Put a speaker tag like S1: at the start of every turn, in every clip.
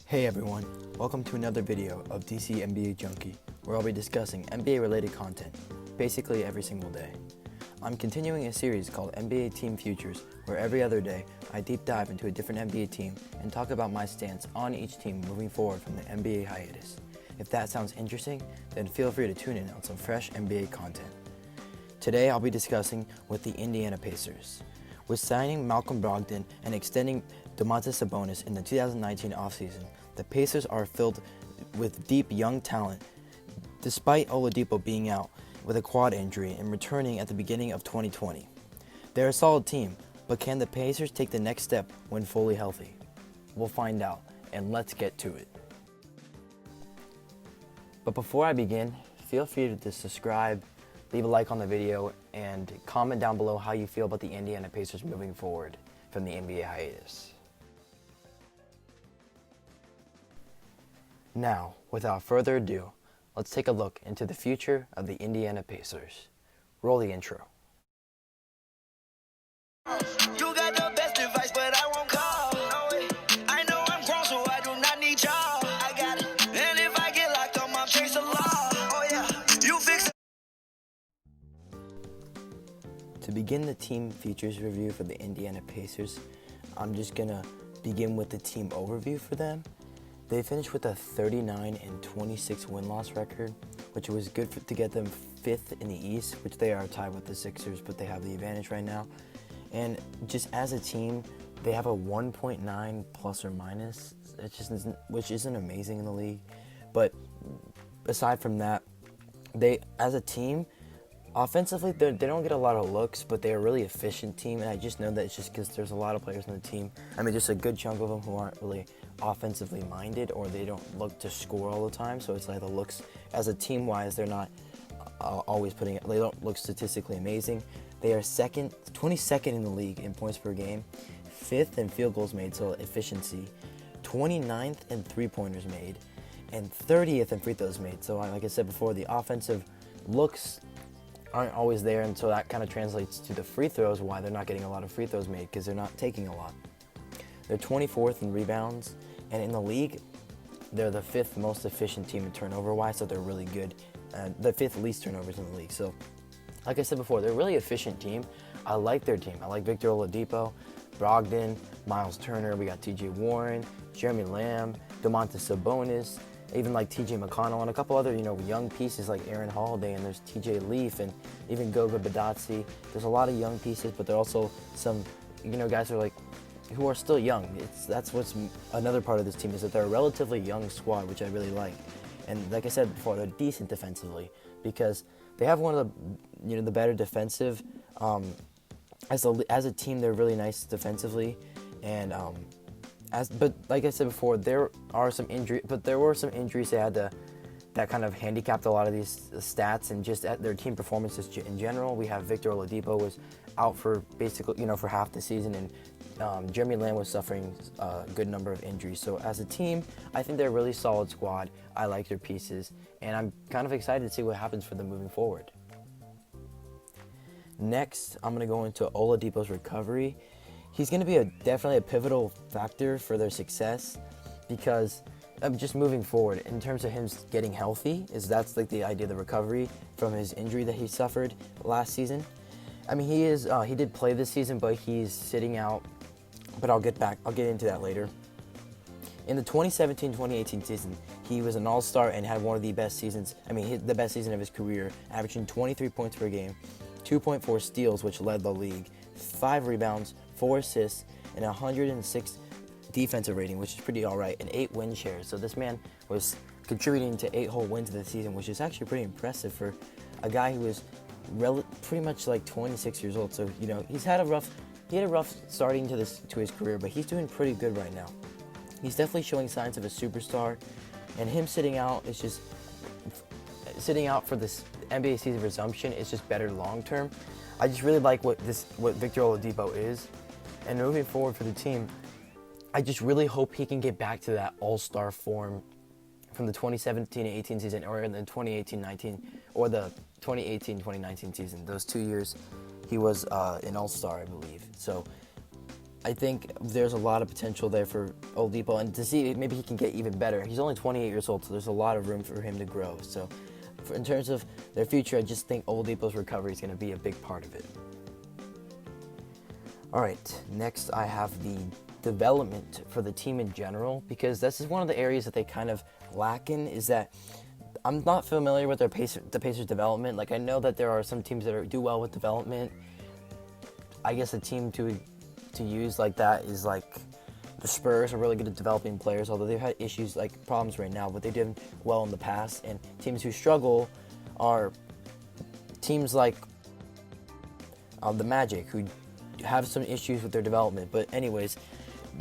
S1: Hey everyone, welcome to another video of DC NBA Junkie, where I'll be discussing NBA related content, basically every single day. I'm continuing a series called NBA Team Futures, where every other day I deep dive into a different NBA team and talk about my stance on each team moving forward from the NBA hiatus. If that sounds interesting, then feel free to tune in on some fresh NBA content. Today I'll be discussing with the Indiana Pacers. With signing Malcolm Brogdon and extending Domantas Sabonis in the 2019 offseason, the Pacers are filled with deep young talent. Despite Oladipo being out with a quad injury and returning at the beginning of 2020. They're a solid team, but can the Pacers take the next step when fully healthy? We'll find out, and let's get to it. But before I begin, feel free to subscribe, leave a like on the video, and comment down below how you feel about the Indiana Pacers moving forward from the NBA hiatus. Now, without further ado, let's take a look into the future of the Indiana Pacers. Roll the intro.
S2: You got the best advice, but I won't call. No way. I know I'm grown, so I do not need y'all. I got it. And if I get locked up, I'll chase the law. Oh yeah, you fix it.
S1: To begin the team features review for the Indiana Pacers, I'm just gonna begin with the team overview for them. They finished with a 39-26 win-loss record, which was good to get them 5th in the East, which they are tied with the Sixers, but they have the advantage right now. And just as a team, they have a 1.9 plus or minus, which isn't amazing in the league. But aside from that, they, as a team, offensively, they don't get a lot of looks, but they're a really efficient team, and I just know that it's just because there's a lot of players on the team. I mean, just a good chunk of them who aren't really offensively minded, or they don't look to score all the time, so it's like the looks, as a team-wise, they're not always they don't look statistically amazing. They are 22nd in the league in points per game, 5th in field goals made, so efficiency, 29th in three-pointers made, and 30th in free throws made. So like I said before, the offensive looks aren't always there, and so that kind of translates to the free throws, why they're not getting a lot of free throws made, because they're not taking a lot. They're 24th in rebounds, and in the league, they're the 5th most efficient team in turnover-wise, so they're really good. The 5th least turnovers in the league. So, like I said before, they're a really efficient team. I like their team. I like Victor Oladipo, Brogdon, Miles Turner. We got T.J. Warren, Jeremy Lamb, Domantas Sabonis, even like T.J. McConnell, and a couple other, young pieces like Aaron Holiday, and there's T.J. Leaf, and even Goga Badatsi. There's a lot of young pieces, but there are also some, guys who are still young. That's what's another part of this team, is that they're a relatively young squad, which I really like. And like I said before, they're decent defensively because they have one of the, the better defensive. As a team, they're really nice defensively, and but like I said before, there were some injuries that kind of handicapped a lot of these stats, and just at their team performances in general. We have Victor Oladipo was out for basically, for half the season, and Jeremy Lamb was suffering a good number of injuries. So as a team, I think they're a really solid squad. I like their pieces, and I'm kind of excited to see what happens for them moving forward. Next, I'm going to go into Oladipo's recovery. He's going to be definitely a pivotal factor for their success, because just moving forward in terms of him getting healthy, that's like the idea of the recovery from his injury that he suffered last season. I mean, he did play this season, but he's sitting out. But I'll get into that later. In the 2017-2018 season, he was an all-star and had one of the best seasons. The best season of his career, averaging 23 points per game, 2.4 steals, which led the league, 5 rebounds, 4 assists, and 106 defensive rating, which is pretty all right, and 8 win shares. So this man was contributing to 8 whole wins of the season, which is actually pretty impressive for a guy who was pretty much like 26 years old. So he had a rough starting to his career, but he's doing pretty good right now. He's definitely showing signs of a superstar, and him sitting out for this NBA season resumption is just better long term. I just really like what Victor Oladipo is, and moving forward for the team, I just really hope he can get back to that all-star form from the 2017-18 season, or in the 2018-19, or the 2018-2019 season. Those 2 years, he was an all-star, I believe. So I think there's a lot of potential there for Oladipo, and to see maybe he can get even better. He's only 28 years old, so there's a lot of room for him to grow. So in terms of their future, I just think Oladipo's recovery is going to be a big part of it. All right, next I have the development for the team in general, because this is one of the areas that they kind of lack in, is that I'm not familiar with the Pacers development. Like, I know that there are some teams that do well with development. I guess a team to use like that is like the Spurs are really good at developing players, although they've had issues, like problems right now, but they did well in the past. And teams who struggle are teams like the Magic, who have some issues with their development. But anyways,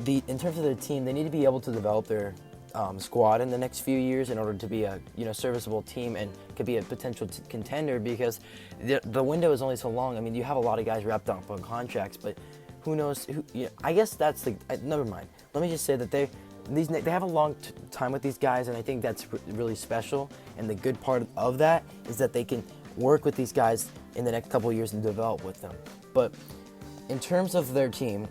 S1: in terms of their team, they need to be able to develop their squad in the next few years in order to be a serviceable team and could be a potential contender, because the window is only so long. I mean, you have a lot of guys wrapped up on contracts, but who knows? I guess that's never mind. Let me just say that they have a long time with these guys, and I think that's really special. And the good part of that is that they can work with these guys in the next couple of years and develop with them. But in terms of their team,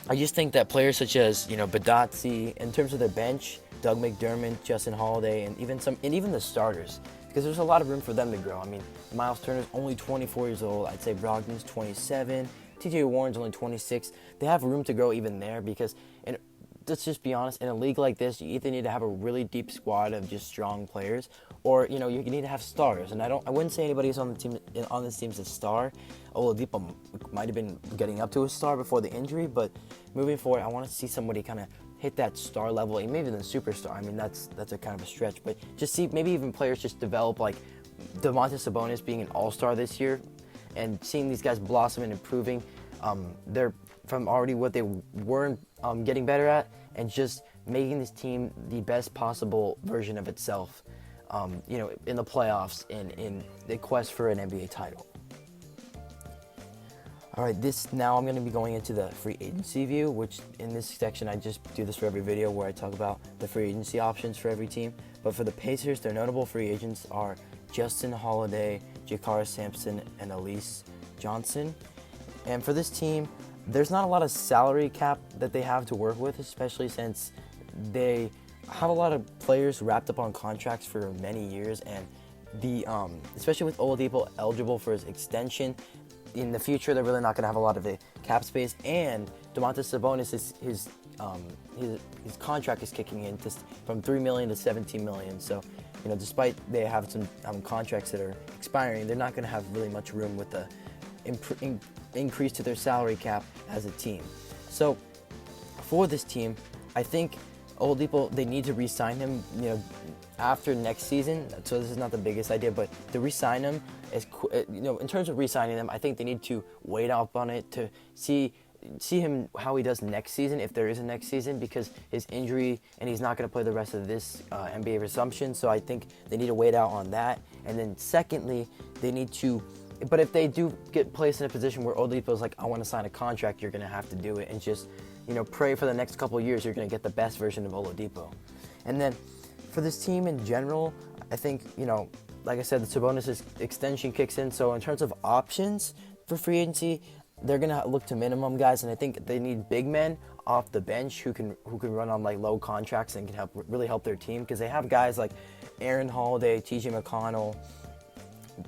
S1: I just think that players such as Badazzi, in terms of their bench, Doug McDermott, Justin Holiday, and even the starters, because there's a lot of room for them to grow. I mean, Miles Turner's only 24 years old. I'd say Brogdon's 27. TJ Warren's only 26. They have room to grow even there, because, and let's just be honest, in a league like this, you either need to have a really deep squad of just strong players, or you need to have stars. And I wouldn't say anybody who's on this team is a star. Oladipo might have been getting up to a star before the injury, but moving forward, I want to see somebody kind of hit that star level, and maybe even the superstar. I mean, that's a kind of a stretch, but just see maybe even players just develop, like Domantas Sabonis being an all-star this year, and seeing these guys blossom and improving. They're from already what they weren't getting better at, and just making this team the best possible version of itself, in the playoffs and in the quest for an NBA title. All right, now I'm going to be going into the free agency view, which in this section I just do this for every video where I talk about the free agency options for every team. But for the Pacers, their notable free agents are Justin Holiday, Jakara Sampson, and Elise Johnson. And for this team, there's not a lot of salary cap that they have to work with, especially since they have a lot of players wrapped up on contracts for many years, and especially with Oladipo eligible for his extension in the future, they're really not going to have a lot of the cap space. And Domantas Sabonis, his contract is kicking in from $3 million to $17 million. So, despite they have some contracts that are expiring, they're not going to have really much room with the increase to their salary cap as a team. So, for this team, I think Oladipo, they need to re-sign him, after next season. So this is not the biggest idea, but to re-sign him in terms of re-signing them, I think they need to wait up on it to see him how he does next season, if there is a next season, because his injury, and he's not going to play the rest of this NBA resumption. So I think they need to wait out on that. And then secondly, they need to. But if they do get placed in a position where Oladipo's like, I want to sign a contract, you're going to have to do it, and just pray for the next couple of years you're going to get the best version of Oladipo. And then for this team in general, I think, like I said, the Sabonis extension kicks in. So in terms of options for free agency, they're going to look to minimum guys, and I think they need big men off the bench who can run on like low contracts and can really help their team, because they have guys like Aaron Holiday, TJ McConnell,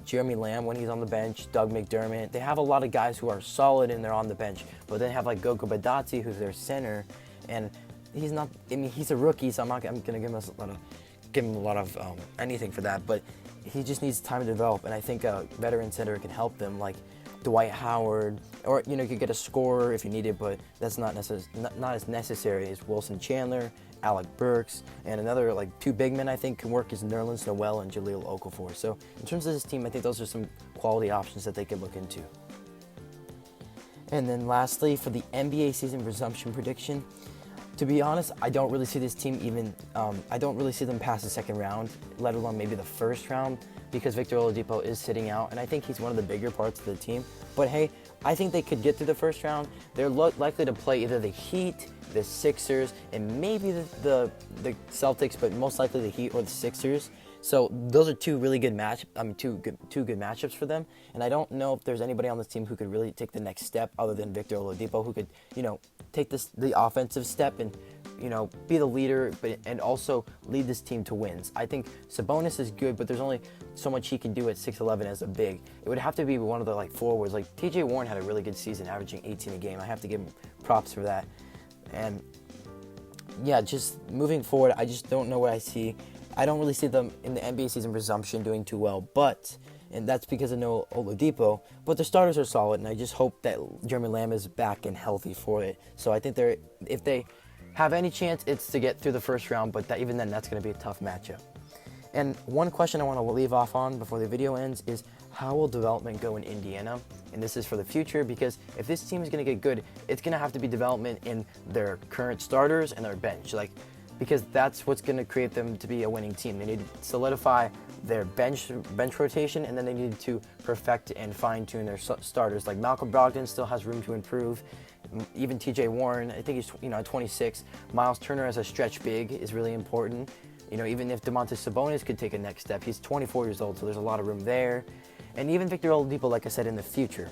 S1: Jeremy Lamb when he's on the bench, Doug McDermott. They have a lot of guys who are solid and they're on the bench, but they have like Goga Badazzi, who's their center, and he's not. I mean, he's a rookie, so I'm going to give him a lot of anything for that. But he just needs time to develop, and I think a veteran center can help them, like Dwight Howard, or you could get a scorer if you need it, but that's not as necessary as Wilson Chandler, Alec Burks, and another like two big men I think can work as Nerlens Noel and Jahlil Okafor. So in terms of this team, I think those are some quality options that they could look into. And then lastly, for the NBA season resumption prediction, to be honest, I don't really see this team even, I don't really see them past the second round, let alone maybe the first round, because Victor Oladipo is sitting out, and I think he's one of the bigger parts of the team. But hey, I think they could get through the first round. They're likely to play either the Heat, the Sixers, and maybe the Celtics, but most likely the Heat or the Sixers. So those are two good matchups for them. And I don't know if there's anybody on this team who could really take the next step other than Victor Oladipo, who could, take the offensive step and, you know, be the leader, and also lead this team to wins. I think Sabonis is good, but there's only so much he can do at 6'11" as a big. It would have to be one of the like forwards. Like TJ Warren had a really good season, averaging 18 a game. I have to give him props for that. And yeah, just moving forward, I just don't know what I see. I don't really see them in the NBA season resumption doing too well, and that's because of no Oladipo. But the starters are solid, and I just hope that Jeremy Lamb is back and healthy for it. So I think if they have any chance, it's to get through the first round, but even then, that's going to be a tough matchup. And one question I want to leave off on before the video ends is, how will development go in Indiana? And this is for the future, because if this team is going to get good, it's going to have to be development in their current starters and their bench, because that's what's going to create them to be a winning team. They need to solidify their bench rotation, and then they need to perfect and fine-tune their starters. Like Malcolm Brogdon still has room to improve. Even TJ Warren, I think he's 26. Miles Turner as a stretch big is really important. Even if Domantas Sabonis could take a next step, he's 24 years old, so there's a lot of room there. And even Victor Oladipo, like I said, in the future.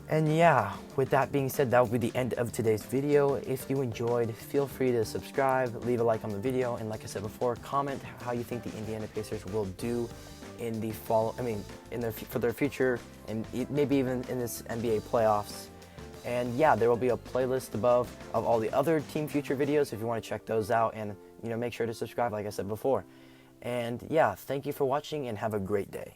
S1: And yeah, with that being said, that will be the end of today's video. If you enjoyed, feel free to subscribe, leave a like on the video, and like I said before, comment how you think the Indiana Pacers will do in the fall. For their future, and maybe even in this NBA playoffs. And yeah, there will be a playlist above of all the other team future videos if you want to check those out, and make sure to subscribe, like I said before. And yeah, thank you for watching, and have a great day.